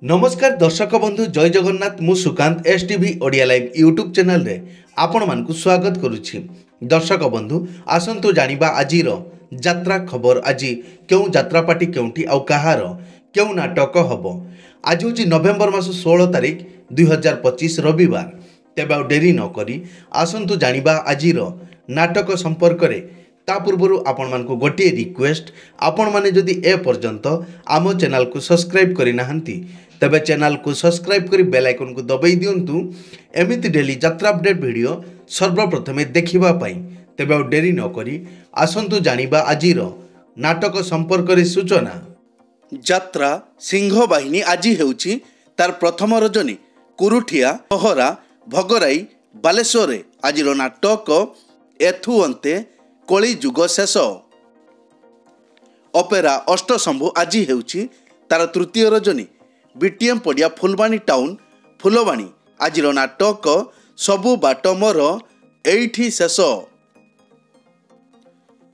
नमस्कार दर्शक बंधु जय जगन्नाथ मु Sukant S TV Odia live YouTube channel रे आपण मानकु स्वागत करुछि। दर्शक बंधु आसंतु जानिबा आजिर यात्रा खबर। आज क्यों यात्रा पार्टी केउंठी आउ कहार क्यों नाटक हबो। आज होछि नवेम्बर मास 16 तारिख 2025 रविवार। तेबे आउ डेरी न करी आसंतु जानिबा आजिर नाटक संपर्क रे। ता पूर्व आपण मानकु गोटे रिक्वेस्ट, आपण माने जदि ए पर्यंत आम चैनल को सब्सक्राइब करि नाहंती तबे चैनल को सब्सक्राइब करी बेल आइकन को दबाई दियंतु एमिति डेली यात्रा अपडेट वीडियो सर्वप्रथमे देखिबा पाई। तबे आ डेरी न करी आसंतु जानिबा आजिर नाटक संपर्क रे सूचना। यात्रा सिंह बाहिनी आज हेउची तार प्रथम रजनी कुरुठिया पहरा भगराई बालेश्वर आजिर नाटक एथु अंते कली जुग शेष। अपेरा अष्टशंभु आज हेउची तार तृतीय रजनी बीटीएम पड़िया फुलबाणी टाउन फुलबाणी आजिर नाटक सबु बाट मोर एठी शेष।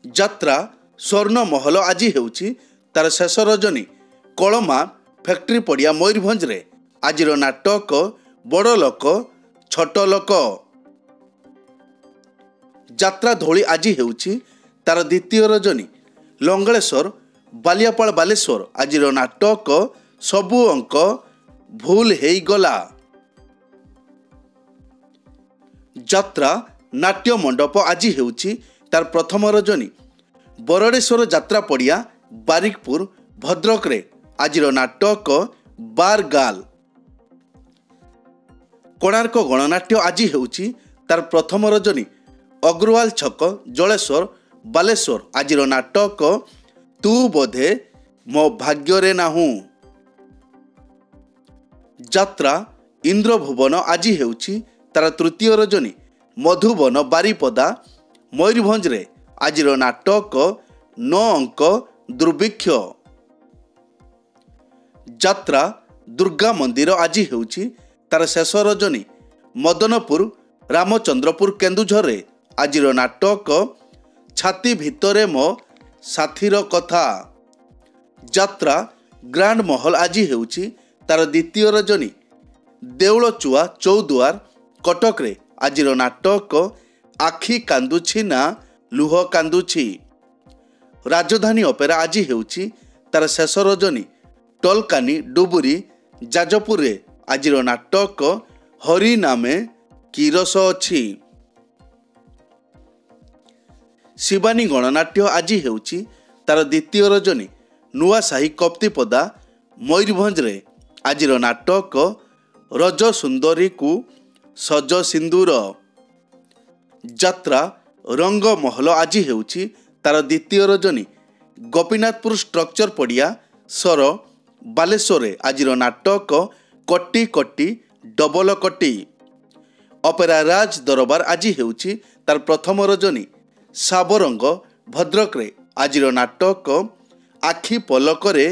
यात्रा स्वर्ण महल आज हेउची तार शेष रजनी कलमा फैक्ट्री पड़िया मयूरभंज रे आजिर नाटक बड़ लोक छोट लोक। यात्रा धौली आज हेउची तार द्वितीय रजनी लंगलेश्वर बालियापाल बालेश्वर आजिर नाटक सबु अंक भूल हेई गला। यात्रा नाट्य मंडप आज हेउची तार प्रथम रजनी बरडेश्वर यात्रा पड़िया बारिकपुर भद्रक रे आजिर नाटक बार गाल। कोणार्क गणनाट्य आज हेउची तार प्रथम रजनी अग्रवाल छक जलेश्वर बालेश्वर आजिर नाटक तू बोधे मो भाग्य रे नाहू। यात्रा इंद्रभुवन आज हेउची तार तृतीय रजनी मधुबन बारिपदा मयूरभंज रे आजिर नाटक 9 अंक दुर्भिक्ष। यात्रा दुर्गा मंदिर आज हेउची तार शेष रजनी मदनपुर रामचंद्रपुर केन्दुझर रे आजिर नाटक छाती भितरे मो साथीर कथा। यात्रा ग्रांड महल आज हेउची तार द्वितीय रजनी देउलचुआ चौदुआर कटक रे आजिर नाटक आखि कांदुछि ना लुह कांदुछि। राजधानी अपेरा आज हेउची तार शेष रजनी टलकानी डुबुरी जाजपुर रे आजिर नाटक हरि नामे किरस अछि। शिवानी गणनाट्य आज हेउची तार द्वितीय रजनी नुआसाही कप्तिपदा मयूरभंज रे आजिर नाटक रज सुंदरी को सज सिंदूर। यात्रा रंग महल आज हेउची तार द्वितीय रजनी गोपीनाथपुर स्ट्रक्चर पड़िया सर बालेश्वर रे आजिर नाटक कट्टी कट्टी डबल कट्टी। अपेरा राज दरबार आज हेउची तार प्रथम रजनी साबरंग भद्रक रे आजिर नाटक आखि पलकरे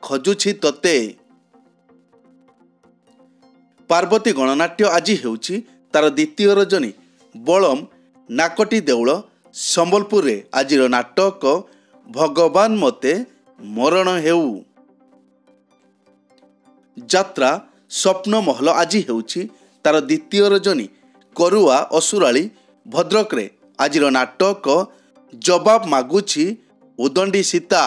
खजुछि तते। पार्वती गणनाट्य आज हेउची तार द्वितीय रजनी बलम नाकटी देउल संबलपुर रे आजिर नाटक भगवान मते मरण हेउ। यात्रा स्वप्न महल आज हेउची तार द्वितीय रजनी करुआ असुराली भद्रक रे आजिर नाटक जवाब मागुछि उदंडी सीता।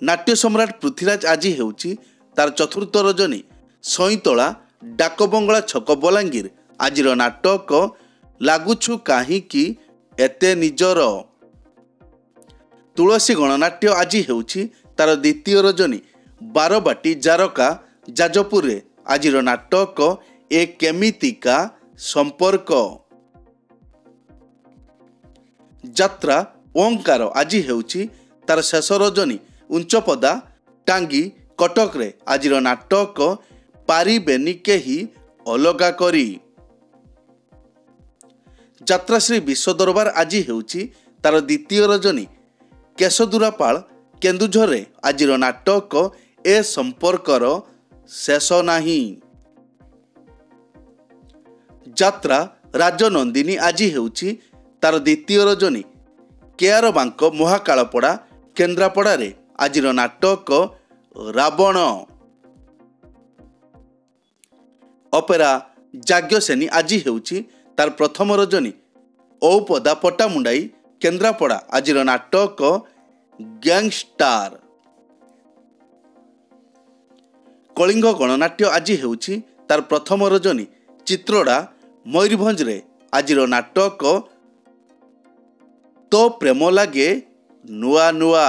नाट्य सम्राट पृथ्वीराज आज हेउची तार चतुर्थ रजनी सईतला डाकबंगला छक बलांगीर आजिर नाटक लागुछु काहींकी एते निजर। तुलसी गणनाट्य आज हेउची तार द्वितीय रजनी बारबाटी जारका जाजपुर रे आजिर नाटक ए केमितिका संपर्क। यात्रा ओंकार आज हेउची तार शेष रजनी उंचपदा टांगी कटक रे आजिर नाटक पारिबेनी केही अलगा करी। यात्रा श्री विश्व दरबार आज हेउची तार द्वितीय रजनी केशदुरापाल केन्दुझर रे आजिर नाटक ए संपर्कर शेष नाही। यात्रा राजनंदिनी आज हेउची तार द्वितीय रजनी केआर बांक महाकालपड़ा केन्द्रापड़ा रे आजिर नाटक ରାବଣ। ଅପେରା ଯାଜ୍ଞସେନୀ ଆଜି ହେଉଛି ତାର ପ୍ରଥମ ରଜନୀ। ଔପଦା ପଟ୍ଟାମୁଣ୍ଡାଇ କେନ୍ଦ୍ରାପଡ଼ା ଆଜିର ନାଟକ ଗ୍ୟାଙ୍ଗଷ୍ଟାର। କଳିଙ୍ଗ ଗଣନାଟ୍ୟ ଆଜି ହେଉଛି ତାର ପ୍ରଥମ ରଜନୀ। ଚିତ୍ରଡ଼ା ମୟୂରଭଞ୍ଜରେ ଆଜିର ନାଟକ ତୋ ପ୍ରେମ ଲାଗେ ନୂଆ ନୂଆ।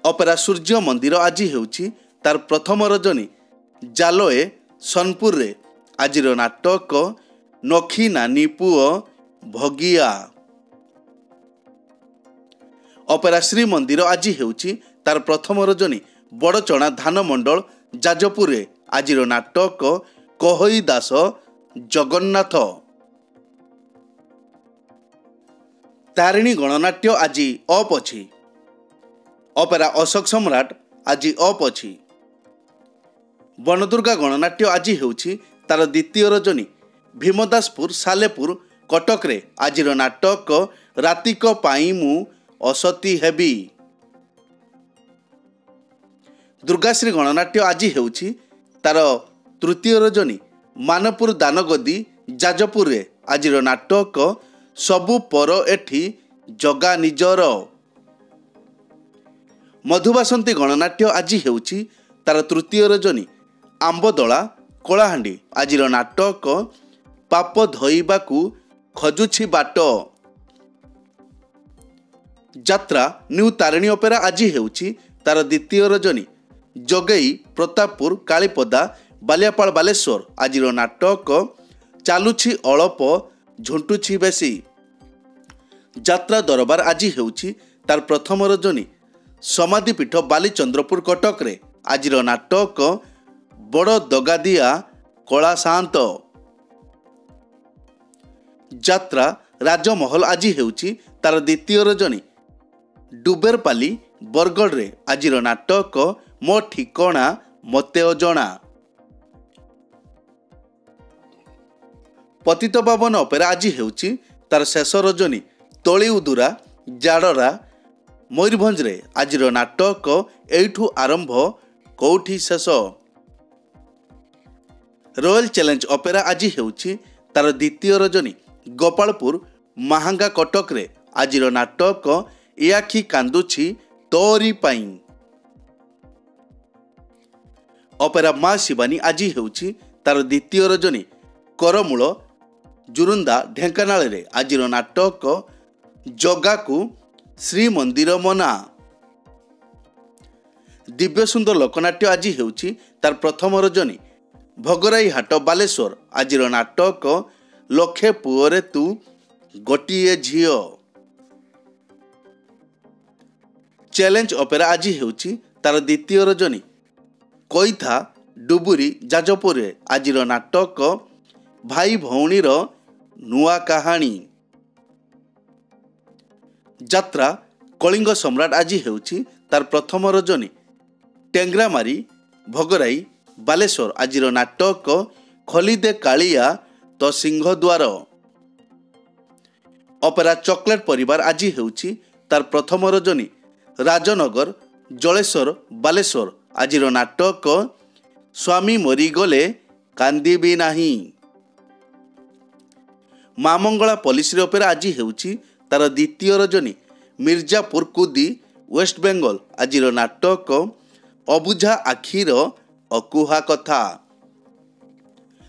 ଅପେରା ସୂର୍ଯ୍ୟ ମନ୍ଦିର ଆଜି ହେଉଛି ତାର ପ୍ରଥମ ରଜନୀ। ଜାଲୋଏ ସୋନପୁରରେ ଆଜିର ନାଟକ ନଖି ନାନୀ ପୁଅ ଭଗିଆ। ଅପେରା ଶ୍ରୀମନ୍ଦିର ଆଜି ହେଉଛି ତାର ପ୍ରଥମ ରଜନୀ। ବଡ଼ଚଣା ଧାନ ମଣ୍ଡଳ ଯାଜପୁରରେ ଆଜିର ନାଟକ କହଇ ଦାସ ଜଗନ୍ନାଥ। ତାରିଣୀ ଗଣନାଟ୍ୟ ଆଜି ଅପ୍ ଅଛି। ଅପେରା ଅଶୋକ ସମ୍ରାଟ ଆଜି ଅପ୍ ଅଛି। ବନଦୁର୍ଗା ଗଣନାଟ୍ୟ ଆଜି ହେଉଛି ତାର ଦ୍ୱିତୀୟ ରଜନୀ। ଭୀମଦାସପୁର ସାଲେପୁର କଟକରେ ଆଜିର ନାଟକ ରାତିକ ପାଇଁ ମୁଁ ଅସତୀ ହେବି। ଦୁର୍ଗାଶ୍ରୀ ଗଣନାଟ୍ୟ ଆଜି ହେଉଛି ତାର ତୃତୀୟ ରଜନୀ। ମାନପୁର ଦାନଗଦି ଯାଜପୁରରେ ଆଜିର ନାଟକ ସବୁ ପର ଏଠି ଜଗା ନିଜର। ମଧୁବାସନ୍ତୀ ଗଣନାଟ୍ୟ ଆଜି ହେଉଛି ତାର ତୃତୀୟ ରଜନୀ। ଆମ୍ବଦଳା କଳାହାଣ୍ଡି ଆଜିର ନାଟକ ପାପ ଧୋଇବାକୁ ଖୋଜୁଛି ବାଟ। ଯାତ୍ରା ନ୍ୟୁ ତାରିଣୀ ଅପେରା ଆଜି ହେଉଛି ତାର ଦ୍ୱିତୀୟ ରଜନୀ। ଜଗେଇ ପ୍ରତାପପୁର କାଳୀପଦା ବାଲିଆପାଳ ବାଲେଶ୍ୱର ଆଜିର ନାଟକ ଚାଲୁଛି ଅଳପ ଝୁଣ୍ଟୁଛି ବେଶୀ। ଯାତ୍ରା ଦରବାର ଆଜି ହେଉଛି ତାର ପ୍ରଥମ ରଜନୀ। ସମାଧିପୀଠ ବାଲିଚନ୍ଦ୍ରପୁର କଟକରେ ଆଜିର ନାଟକ ବଡ଼ ଦଗାଦିଆ କଳା ସାନ୍ତ। ଯାତ୍ରା ରାଜମହଲ ଆଜି ହେଉଛି ତାର ଦ୍ୱିତୀୟ ରଜନୀ। ଡୁବେରପାଲି ବରଗଡ଼ରେ ଆଜିର ନାଟକ ମୋ ଠିକଣା ମୋତେ ଅଜଣା। ପତିତପାବନ ଅପେରା ଆଜି ହେଉଛି ତାର ଶେଷ ରଜନୀ। ତଳି ଉଦୁରା ଜାଡ଼ରା ମୟୂରଭଞ୍ଜରେ ଆଜିର ନାଟକ ଏଇଠୁ ଆରମ୍ଭ କୋଉଠି ଶେଷ। ରୟାଲ ଚ୍ୟାଲେଞ୍ଜ ଅପେରା ଆଜି ହେଉଛି ତାର ଦ୍ୱିତୀୟ ରଜନୀ। ଗୋପାଳପୁର ମାହାଙ୍ଗା କଟକରେ ଆଜିର ନାଟକ ଏ ଆଖି କାନ୍ଦୁଛି ତୋରି ପାଇଁ। ଅପେରା ମା ଶିବାନୀ ଆଜି ହେଉଛି ତାର ଦ୍ୱିତୀୟ ରଜନୀ। କରମୂଳ ଜୁରୁନ୍ଦା ଢେଙ୍କାନାଳରେ ଆଜିର ନାଟକ ଜଗାକୁ ଶ୍ରୀମନ୍ଦିର ମନା। ଦିବ୍ୟସୁନ୍ଦର ଲୋକନାଟ୍ୟ ଆଜି ହେଉଛି ତାର ପ୍ରଥମ ରଜନୀ। ଭୋଗରାଇ ହାଟ ବାଲେଶ୍ୱର ଆଜିର ନାଟକ ଲକ୍ଷେ ପୁଅରେ ତୁ ଗୋଟିଏ ଝିଅ। ଚ୍ୟାଲେଞ୍ଜ ଅପେରା ଆଜି ହେଉଛି ତାର ଦ୍ୱିତୀୟ ରଜନୀ। କଇଥା ଡୁବୁରି ଯାଜପୁରରେ ଆଜିର ନାଟକ ଭାଇ ଭଉଣୀର ନୂଆ କାହାଣୀ। ଯାତ୍ରା କଳିଙ୍ଗ ସମ୍ରାଟ ଆଜି ହେଉଛି ତାର ପ୍ରଥମ ରଜନୀ। ଟେଙ୍ଗ୍ରାମାରି ଭୋଗରାଇ ବାଲେଶ୍ୱର ଆଜିର ନାଟକ ଖୋଲିଦେ କାଳିଆ ତ ସିଂହଦ୍ୱାର। ଅପେରା ଚକୋଲେଟ ପରିବାର ଆଜି ହେଉଛି ତାର ପ୍ରଥମ ରଜନୀ। ରାଜନଗର ଜଳେଶ୍ୱର ବାଲେଶ୍ୱର ଆଜିର ନାଟକ ସ୍ୱାମୀ ମରିଗଲେ କାନ୍ଦିବି ନାହିଁ। ମା ମଙ୍ଗଳା ପଲିଶ୍ରୀ ଅପେରା ଆଜି ହେଉଛି ତାର ଦ୍ୱିତୀୟ ରଜନୀ। ମିର୍ଜାପୁର କୁଦି ୱେଷ୍ଟବେଙ୍ଗଲ ଆଜିର ନାଟକ ଅବୁଝା ଆଖିର ଅକୁହା କଥା।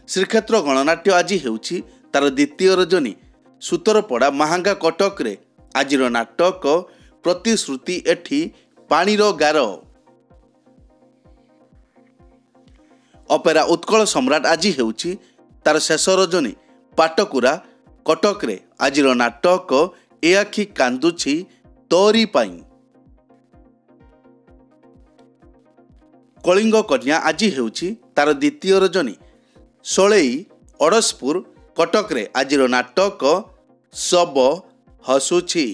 ଶ୍ରୀକ୍ଷେତ୍ର ଗଣନାଟ୍ୟ ଆଜି ହେଉଛି ତାର ଦ୍ୱିତୀୟ ରଜନୀ। ସୁତରପଡ଼ା ମାହାଙ୍ଗା କଟକରେ ଆଜିର ନାଟକ ପ୍ରତିଶ୍ରୁତି ଏଠି ପାଣିର ଗାର। ଅପେରା ଉତ୍କଳ ସମ୍ରାଟ ଆଜି ହେଉଛି ତାର ଶେଷ ରଜନୀ। ପାଟକୁରା କଟକରେ ଆଜିର ନାଟକ ଏ ଆଖି କାନ୍ଦୁଛି ତୋରି ପାଇଁ। କଳିଙ୍ଗ କନ୍ୟା ଆଜି ହେଉଛି ତାର ଦ୍ୱିତୀୟ ରଜନୀ। ସଳେଇ ଅଡ଼ଶପୁର କଟକରେ ଆଜିର ନାଟକ ଶବ ହସୁଛି।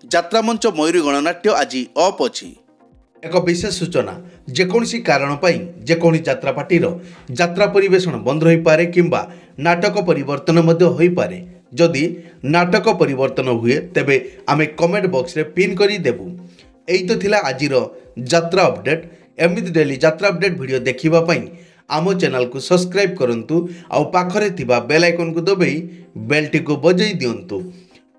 ଯାତ୍ରାମଞ୍ଚ ମୟୂରୀ ଗଣନାଟ୍ୟ ଆଜି ଅପ୍ ଅଛି। ଏକ ବିଶେଷ ସୂଚନା, ଯେକୌଣସି କାରଣ ପାଇଁ ଯେକୌଣସି ଯାତ୍ରାପାର୍ଟିର ଯାତ୍ରା ପରିବେଷଣ ବନ୍ଦ ରହିପାରେ କିମ୍ବା ନାଟକ ପରିବର୍ତ୍ତନ ମଧ୍ୟ ହୋଇପାରେ। जदि नाटक परिवर्तन हुए तेबे आमे कमेंट बॉक्स रे पिन करी देबु। एई तो थिला आजिर यात्रा अपडेट। एमिति डेली यात्रा अपडेट वीडियो देखिबा पई आम चैनल को सब्सक्राइब करंतु आउ पाखरे थिबा बेल आइकन को दबाई बेलटी को बजाई दियंतु।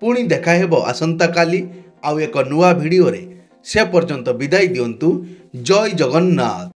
पुणी देखा हेबो आसंता काली आउ एक नुआ वीडियो रे। से पर्यंत विदाई दियंतु। जय जगन्नाथ।